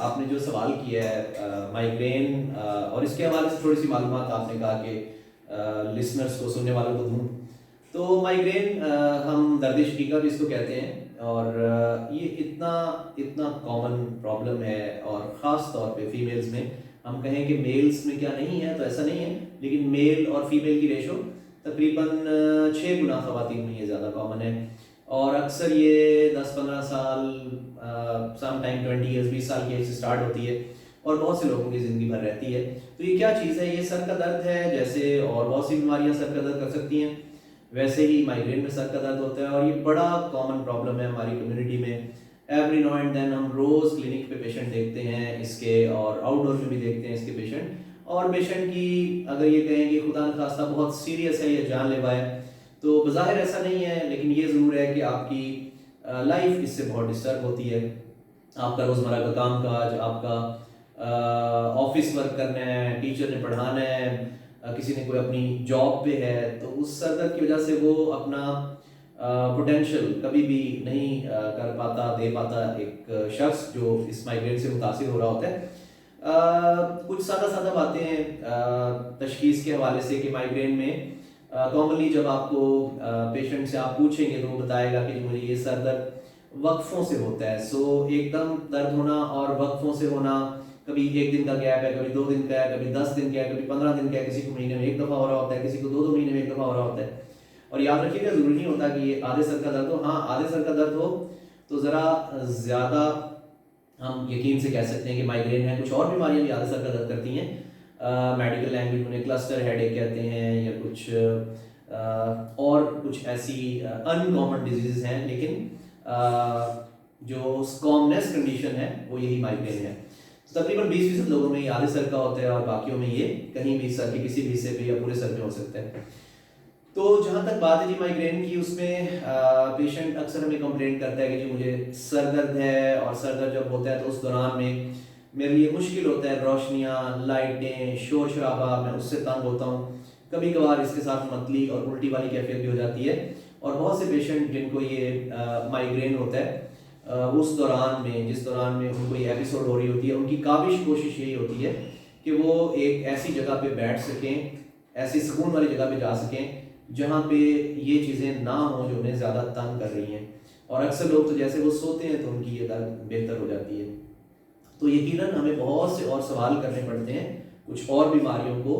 آپ نے جو سوال کیا ہے مائیگرین اور اس کے حوالے سے تھوڑی سی معلومات آپ نے کہا کہ لسنرز کو، سننے والوں کو دوں. تو مائیگرین ہم درد شقیقہ بھی اس کو کہتے ہیں، اور یہ اتنا کامن پرابلم ہے، اور خاص طور پہ فیمیلز میں. ہم کہیں کہ میلز میں کیا نہیں ہے تو ایسا نہیں ہے، لیکن میل اور فیمیل کی ریشو تقریباً 6 گنا خواتین میں یہ زیادہ کامن ہے. اور اکثر یہ 10-15 سال، سم ٹائم 20 ایئرس، 20 سال کی ایج سے اسٹارٹ ہوتی ہے اور بہت سے لوگوں کی زندگی بھر رہتی ہے. تو یہ کیا چیز ہے؟ یہ سر کا درد ہے. جیسے اور بہت سی بیماریاں سر کا درد کر سکتی ہیں، ویسے ہی مائیگرین میں سر کا درد ہوتا ہے، اور یہ بڑا کامن پرابلم ہے ہماری کمیونٹی میں. ایوری نو اینڈ دین ہم روز کلینک پہ پیشنٹ دیکھتے ہیں اس کے، اور آؤٹ ڈور میں بھی دیکھتے ہیں اس کے پیشنٹ. اور پیشنٹ کی اگر یہ کہیں کہ خدا نخواستہ بہت سیریس ہے یا جان لیوا ہے، تو بظاہر ایسا نہیں ہے، لیکن یہ ضرور ہے کہ آپ کی لائف اس سے بہت ڈسٹرب ہوتی ہے. آپ کا روزمرہ کا کام کاج، آپ کا آفس ورک کرنا ہے، ٹیچر نے پڑھانا ہے، کسی نے کوئی اپنی جاب پہ ہے، تو اس سر درد کی وجہ سے وہ اپنا پوٹینشیل کبھی بھی نہیں کر پاتا، دے پاتا. ایک شخص جو اس مائیگرین سے متاثر ہو رہا ہوتا ہے. کچھ سادہ باتیں ہیں تشخیص کے حوالے سے کہ مائیگرین میں کامنلی جب آپ کو پیشنٹ سے آپ پوچھیں گے تو وہ بتائے گا کہ مجھے یہ سر درد وقفوں سے ہوتا ہے. سو ایک دم درد ہونا اور وقفوں سے ہونا، کبھی 1 دن کا گیپ ہے، کبھی 2 دن کا ہے، کبھی 10 دن کا ہے، کبھی 15 دن کا ہے، کسی کو مہینے میں 1 دفعہ ہو رہا ہوتا ہے، کسی کو 2 مہینے میں 1 دفعہ ہو رہا ہوتا ہے. اور یاد رکھیے گا، ضروری نہیں ہوتا کہ یہ آدھے سر کا درد ہو. ہاں، آدھے سر کا درد ہو تو ذرا زیادہ ہم یقین سے کہہ سکتے ہیں کہ مائیگرین ہے. کچھ اور بیماریاں بھی آدھے سر کا درد کرتی ہیں. میڈیکل لینگویج میں کلسٹر ہیڈ ایک کہتے ہیں، یا کچھ اور کچھ ایسی ان کامن ڈیزیز ہیں، لیکن جو کامنس کنڈیشن ہے وہ یہی مائیگرین ہے. تقریباً 20% لوگوں میں یہ آدھے سر کا ہوتا ہے، اور باقیوں میں یہ کہیں بھی سر کے کسی بھی حصے پہ یا پورے سر پہ ہو سکتا ہے. تو جہاں تک بات ہے جی مائیگرین کی، اس میں پیشنٹ اکثر ہمیں کمپلینٹ کرتا ہے کہ جی مجھے سر درد ہے، اور سر درد جب ہوتا ہے تو اس دوران میں میرے لیے مشکل ہوتا ہے، روشنیاں، لائٹیں، شور شرابہ، میں اس سے تنگ ہوتا ہوں. کبھی کبھار اس کے ساتھ متلی اور الٹی والی کیفیت بھی ہو جاتی ہے. اور بہت سے پیشنٹ جن کو یہ مائیگرین ہوتا ہے، اس دوران میں، جس دوران میں ان کو یہ ایپیسوڈ ہو رہی ہوتی ہے، ان کی کاوش کوشش یہی ہوتی ہے کہ وہ ایک ایسی جگہ پہ بیٹھ سکیں، ایسی سکون والی جگہ پہ جا سکیں جہاں پہ یہ چیزیں نہ ہوں جو انہیں زیادہ تنگ کر رہی ہیں. اور اکثر لوگ تو جیسے وہ سوتے ہیں تو ان کی یہ درد بہتر ہو جاتی ہے. تو یقیناً ہمیں بہت سے اور سوال کرنے پڑتے ہیں کچھ اور بیماریوں کو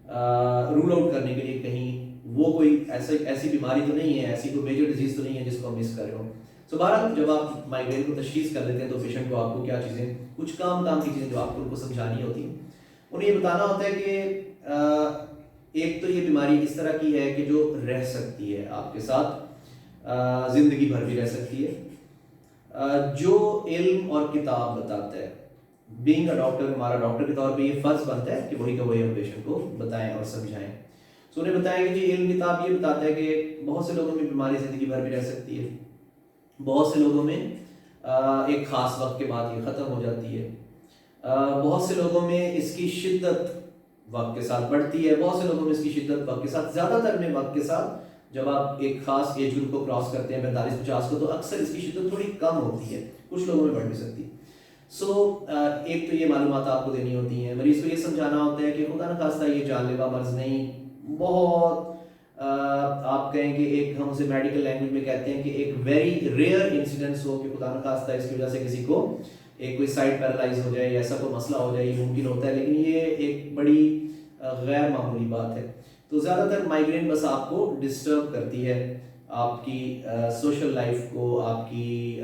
رول آؤٹ کرنے کے لیے، کہیں وہ کوئی ایسی بیماری تو نہیں ہے، ایسی کوئی میجر ڈیزیز تو نہیں ہے جس کو ہم مس کر رہے ہوں. سو بہرحال جب آپ مائیگرین کو تشخیص کر لیتے ہیں تو پیشنٹ کو آپ کو کیا چیزیں، کچھ کام کی چیزیں جو آپ کو ان کو سمجھانی ہوتی ہیں، انہیں یہ بتانا ہوتا ہے کہ ایک تو یہ بیماری اس طرح کی ہے کہ جو رہ سکتی ہے آپ کے ساتھ، زندگی بھر بھی رہ سکتی ہے. جو علم اور کتاب بتاتا ہے، بینگ اے ڈاکٹر، ہمارا ڈاکٹر کے طور پہ یہ فرض بنتا ہے کہ وہی کا وہی ہم پیشنٹ کو بتائیں اور سمجھائیں. سو انہیں بتائیں کہ جی علم کتاب یہ بتاتا ہے کہ بہت سے لوگوں میں بیماری زندگی بھر بھی رہ سکتی ہے، بہت سے لوگوں میں ایک خاص وقت کے بعد یہ ختم ہو جاتی ہے، بہت سے لوگوں میں اس کی شدت وقت کے ساتھ بڑھتی ہے، بہت سے لوگوں میں اس کی شدت وقت کے ساتھ، زیادہ تر میں وقت کے ساتھ جب آپ ایک خاص ایج گروپ کو کراس کرتے ہیں 45-50 کو، تو اکثر اس کی شدت تھوڑی کم ہوتی ہے، کچھ لوگوں میں بڑھ بھی سکتی ہے. سو ایک تو یہ معلومات آپ کو دینی ہوتی ہیں. مریض کو یہ سمجھانا ہوتا ہے کہ خدا نخواستہ یہ جان لیوا مرض نہیں، بہت آپ کہیں کہ ایک، ہم اسے میڈیکل لینگویج میں کہتے ہیں کہ ایک ویری ریئر انسیڈنس ہو کہ خدا نخواستہ اس کی وجہ سے کسی کو ایک کوئی سائڈ پیرالائز ہو جائے یا ایسا کوئی مسئلہ ہو جائے، یہ ممکن ہوتا ہے، لیکن یہ ایک بڑی غیر معمولی بات ہے. تو زیادہ تر مائیگرین بس آپ کو ڈسٹرب کرتی ہے، آپ کی سوشل لائف کو، آپ کی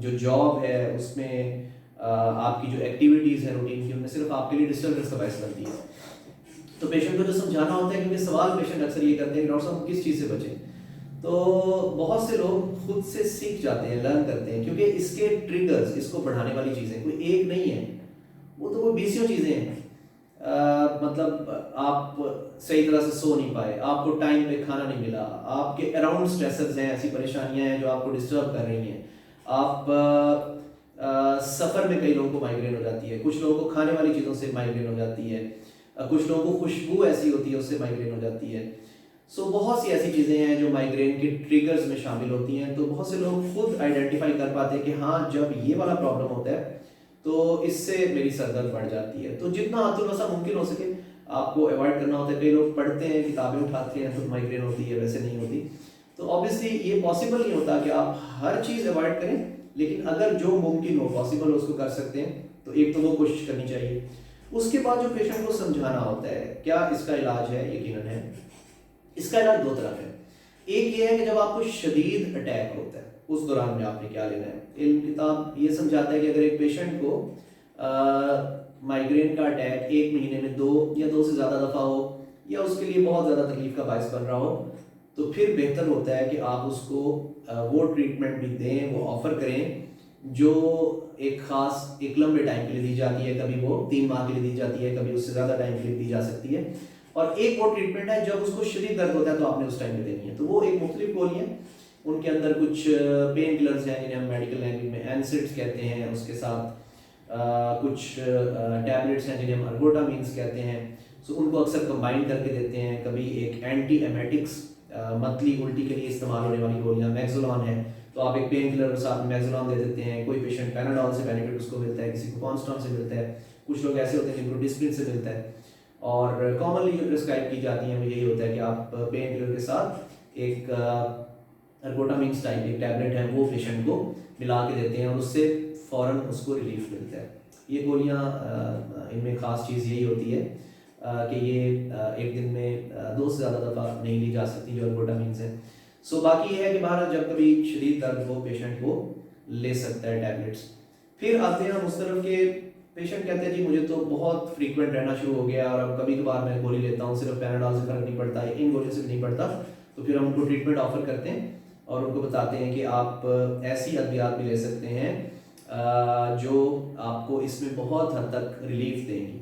جو جاب ہے اس میں، آپ کی جو ایکٹیویٹیز ہیں روٹین کی، ان میں صرف آپ کے لیے ڈسٹربنس کا باعث بنتی ہے. تو پیشنٹ کو جو سمجھانا ہوتا ہے، کیونکہ سوال پیشنٹ اکثر یہ کرتے ہیں کہ ڈاکٹر صاحب ہم کس چیز سے بچیں. تو بہت سے لوگ خود سے سیکھ جاتے ہیں، لرن کرتے ہیں، کیونکہ اس کے ٹریگرز، اس کو بڑھانے والی چیزیں کوئی ایک نہیں ہے، وہ تو کوئی 20 چیزیں ہیں. مطلب آپ صحیح طرح سے سو نہیں پائے، آپ کو ٹائم پہ کھانا نہیں ملا، آپ کے اراؤنڈ سٹریسرز ہیں، ایسی پریشانیاں ہیں جو آپ کو ڈسٹرب کر رہی ہیں. آپ سفر میں کئی لوگوں کو مائیگرین ہو جاتی ہے، کچھ لوگوں کو کھانے والی چیزوں سے مائیگرین ہو جاتی ہے، کچھ لوگوں کو خوشبو ایسی ہوتی ہے اس سے مائیگرین ہو جاتی ہے. سو بہت سی ایسی چیزیں ہیں جو مائیگرین کے ٹریگرز میں شامل ہوتی ہیں. تو بہت سے لوگ خود آئیڈینٹیفائی کر پاتے ہیں کہ ہاں جب یہ والا پرابلم ہوتا ہے تو اس سے میری سر درد بڑھ جاتی ہے. تو جتنا حد الوسع ممکن ہو سکے آپ کو اوائڈ کرنا ہوتا ہے. کئی لوگ پڑھتے ہیں کتابیں اٹھاتے ہیں تو مائگرین ہوتی ہے, ویسے نہیں ہوتی. تو آبویسلی یہ پاسبل نہیں ہوتا کہ آپ ہر چیز اوائڈ کریں, لیکن اگر جو ممکن ہو پاسبل ہو اس کو کر سکتے ہیں تو ایک تو وہ کوشش کرنی چاہیے. اس کے بعد جو پیشنٹ کو سمجھانا ہوتا ہے کیا اس کا علاج ہے, یقیناً ہے. اس کا علاج دو طرف ہے. ایک یہ ہے کہ جب آپ کو شدید اٹیک ہوتا ہے اس دوران میں آپ نے کیا لینا ہے. علم کتاب یہ سمجھاتا ہے کہ اگر ایک پیشنٹ کو مائگرین کا اٹیک ایک مہینے میں 2 یا 2 سے زیادہ دفعہ ہو یا اس کے لیے بہت زیادہ تکلیف کا باعث بن رہا ہو, تو پھر بہتر ہوتا ہے کہ آپ اس کو وہ ٹریٹمنٹ بھی دیں, وہ آفر کریں جو ایک خاص ایک لمبے ٹائم کے لیے دی جاتی ہے. کبھی وہ 3 ماہ کے لیے دی جاتی ہے, کبھی اس سے زیادہ ٹائم کے لیے دی جا سکتی ہے. اور ایک وہ ٹریٹمنٹ ہے جب اس کو شدید درد ہوتا ہے تو آپ نے اس ٹائم پہ دینی ہے. تو وہ ایک مختلف گولیاں, ان کے اندر کچھ پین کلرز ہیں جنہیں ہم میڈیکل لینگویج میں اینسڈس کہتے ہیں, اس کے ساتھ کچھ ٹیبلٹس ہیں جنہیں ہم ارگوٹامینس کہتے ہیں. سو ان کو اکثر کمبائن کر کے دیتے ہیں. کبھی ایک اینٹی ایمیٹکس متلی الٹی کے لیے استعمال ہونے والی گولیاں میگزولان ہے, تو آپ ایک پین کلر کے ساتھ میگزولان دے دیتے ہیں. کوئی پیشنٹ پیناڈول سے بینیفٹ اس کو ملتا ہے, کسی کو کانسٹان سے ملتا ہے, کچھ لوگ ایسے ہوتے ہیں جن کو ڈسپلن سے ملتا ہے. اور کامنلی جو پرسکرائب کی جاتی ہیں وہ یہی ہوتا ہے کہ آپ پین کلر کے ساتھ ایک ارگوٹامینس ٹائپ ایک ٹیبلٹ ہے وہ پیشنٹ کو ملا کے دیتے ہیں, اور اس سے فوراً اس کو ریلیف ملتا ہے. یہ گولیاں ان میں خاص چیز یہی ہوتی ہے کہ یہ ایک دن میں 2 سے زیادہ دفعہ نہیں لی جا سکتی جو ارگوٹامینس ہے. سو باقی یہ ہے کہ بہرحال جب کبھی شدید درد ہو پیشنٹ کو لے سکتا ہے ٹیبلٹس. پھر آتے ہیں ہم اس طرف کے پیشنٹ کہتے ہیں جی مجھے تو بہت فریکوینٹ رہنا شروع ہو گیا اور اب کبھی کبھار میں گولی لیتا ہوں, صرف پیناڈول سے فرق نہیں پڑتا, ان گولیوں سے بھی نہیں پڑتا. تو پھر ہم ان کو ٹریٹمنٹ آفر کرتے ہیں اور ان کو بتاتے ہیں کہ آپ ایسی ادویات بھی لے سکتے ہیں جو آپ کو اس میں بہت حد تک ریلیف دیں گی.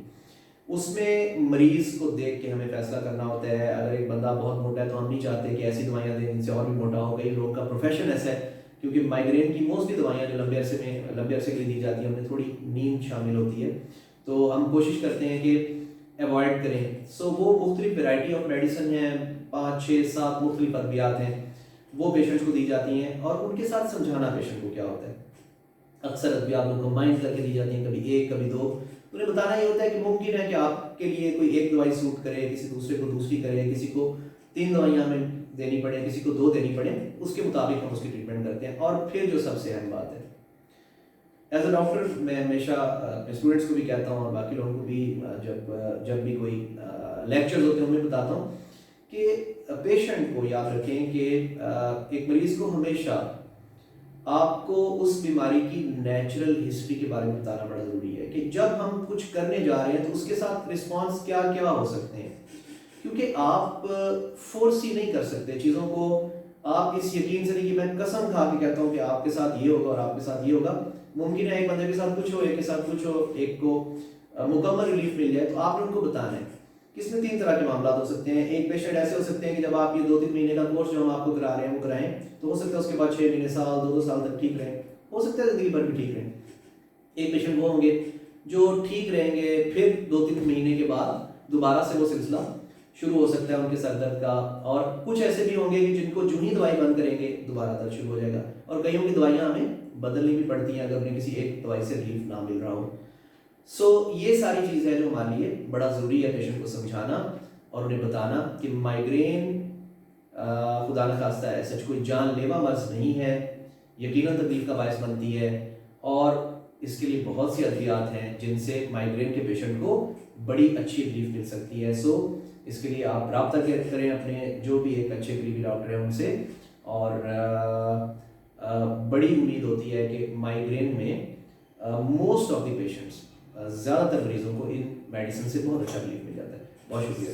اس میں مریض کو دیکھ کے ہمیں فیصلہ کرنا ہوتا ہے. اگر ایک بندہ بہت موٹا ہے تو ہم نہیں چاہتے کہ ایسی دوائیاں دیں جن سے اور بھی موٹا ہو. کئی لوگ کا پروفیشن ایسا ہے, کیونکہ مائگرین کی موسٹلی دوائیاں جو لمبے عرصے کے لیے دی جاتی ہیں ان میں تھوڑی نیند شامل ہوتی ہے, تو ہم کوشش کرتے ہیں کہ ایوائڈ کریں. سو وہ مختلف ویرائٹی آف میڈیسن ہیں, 5 6 7 مختلف ادویات ہیں, وہ پیشنٹس کو دی جاتی ہیں. اور ان کے ساتھ سمجھانا پیشنٹ کو کیا ہوتا ہے. اکثر ادویات کو کمبائن کر کے دی جاتی ہیں, کبھی 1 کبھی 2. انہیں بتانا یہ ہوتا ہے کہ ممکن ہے کہ آپ کے لیے کوئی ایک دوائی سوٹ کرے, کسی دوسرے کو دوسری کرے, کسی کو 3 دوائیاں ہمیں دینی پڑے, کسی کو 2 دینی پڑے. اس کے مطابق ہم اس کی ٹریٹمنٹ کرتے ہیں. اور پھر جو سب سے اہم بات ہے, ایز اے ڈاکٹر میں ہمیشہ اپنے اسٹوڈنٹس کو بھی کہتا ہوں اور باقی لوگوں کو بھی جب بھی کوئی لیکچرز ہوتے ہیں ان میں بتاتا ہوں کہ پیشنٹ کو یاد رکھیں کہ ایک مریض کو ہمیشہ آپ کو اس بیماری کی نیچرل ہسٹری کے بارے میں بتانا بڑا ضروری ہے کہ جب ہم کچھ کرنے جا رہے ہیں تو اس کے ساتھ رسپانس کیا کیا ہو سکتے ہیں, کیونکہ آپ فورس ہی نہیں کر سکتے چیزوں کو. آپ اس یقین سے نہیں کہ میں قسم کھا کے کہتا ہوں کہ آپ کے ساتھ یہ ہوگا اور آپ کے ساتھ یہ ہوگا. ممکن ہے ایک بندے کے ساتھ کچھ ہو, ایک کے ساتھ کچھ ہو, ایک کو مکمل ریلیف مل جائے. تو آپ نے ان کو بتانا ہے کہ اس میں 3 طرح کے معاملات ہو سکتے ہیں. ایک پیشنٹ ایسے ہو سکتے ہیں کہ جب آپ یہ 2-3 مہینے کا کورس جو ہم آپ کو کرا رہے ہیں وہ کرائیں تو ہو سکتا ہے اس کے بعد 6 مہینے سال 2 سال تک ٹھیک رہیں, ہو سکتا ہے زندگی بھر بھی ٹھیک رہیں. ایک پیشنٹ وہ ہوں گے جو ٹھیک رہیں گے, پھر 2-3 مہینے کے بعد دوبارہ سے وہ سلسلہ شروع ہو سکتا ہے ان کے سر درد کا. اور کچھ ایسے بھی ہوں گے کہ جن کو جو ہی دوائی بند کریں گے دوبارہ درد شروع ہو جائے گا. اور کئیوں کی دوائیاں ہمیں بدلنی بھی پڑتی ہیں اگر انہیں کسی ایک دوائی سے ریلیف نہ مل رہا ہو. سو یہ ساری چیزیں جو ہمارے لیے بڑا ضروری ہے پیشنٹ کو سمجھانا اور انہیں بتانا کہ مائگرین خدا نخواستہ ہے سچ کوئی جان لیوا مرض نہیں ہے, یقیناً تکلیف کا باعث بنتی ہے, اور اس کے لیے بہت سی ادویات ہیں جن سے مائگرین کے پیشنٹ کو بڑی اچھی ریلیف مل سکتی ہے. سو اس کے لیے آپ رابطہ کریں اپنے جو بھی ایک اچھے قریبی ڈاکٹر ہیں ان سے. اور بڑی امید ہوتی ہے کہ مائگرین میں موسٹ آف دی پیشنٹس زیادہ تر مریضوں کو ان میڈیسن سے بہت اچھا ریلیف مل جاتا ہے. بہت شکریہ.